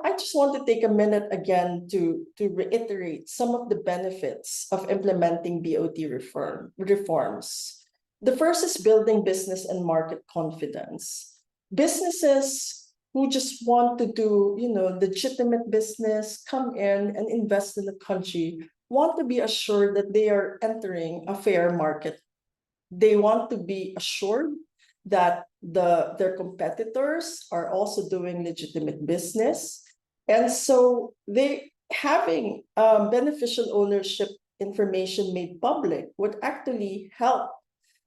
I just want to take a minute again to reiterate some of the benefits of implementing BOT reforms. The first is building business and market confidence. Businesses who just want to do, legitimate business, come in and invest in the country, want to be assured that they are entering a fair market. They want to be assured that their competitors are also doing legitimate business. And so they having beneficial ownership information made public would actually help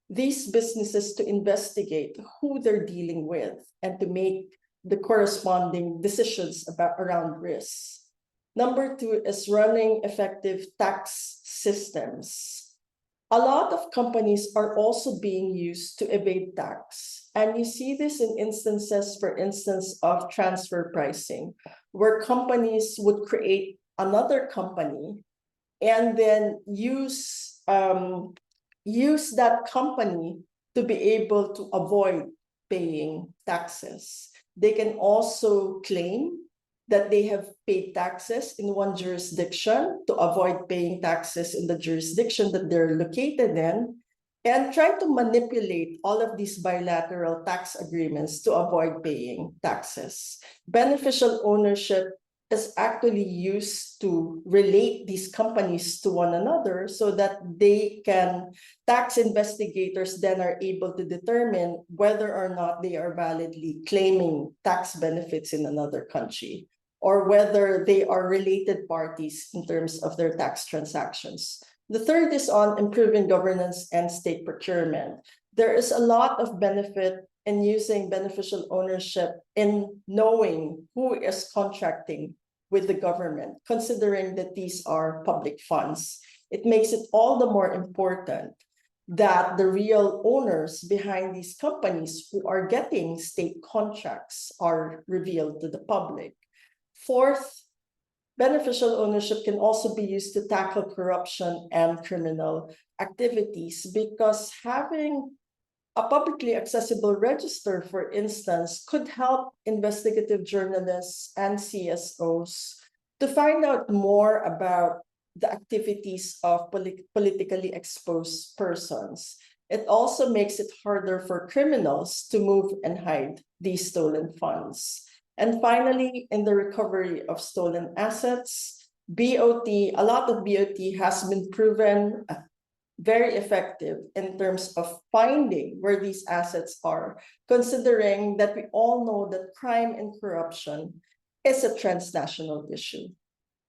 these businesses to investigate who they're dealing with and to make the corresponding decisions around risks. Number two is running effective tax systems. A lot of companies are also being used to evade tax. And you see this in instances, for instance, of transfer pricing, where companies would create another company and then use that company to be able to avoid paying taxes. They can also claim that they have paid taxes in one jurisdiction to avoid paying taxes in the jurisdiction that they're located in, and try to manipulate all of these bilateral tax agreements to avoid paying taxes. Beneficial ownership is actually used to relate these companies to one another so that tax investigators then are able to determine whether or not they are validly claiming tax benefits in another country, or whether they are related parties in terms of their tax transactions. The third is on improving governance and state procurement. There is a lot of benefit in using beneficial ownership in knowing who is contracting with the government, considering that these are public funds. It makes it all the more important that the real owners behind these companies who are getting state contracts are revealed to the public. Fourth, beneficial ownership can also be used to tackle corruption and criminal activities, because having a publicly accessible register, for instance, could help investigative journalists and CSOs to find out more about the activities of politically exposed persons. It also makes it harder for criminals to move and hide these stolen funds. And finally, in the recovery of stolen assets, a lot of BOT has been proven very effective in terms of finding where these assets are, considering that we all know that crime and corruption is a transnational issue.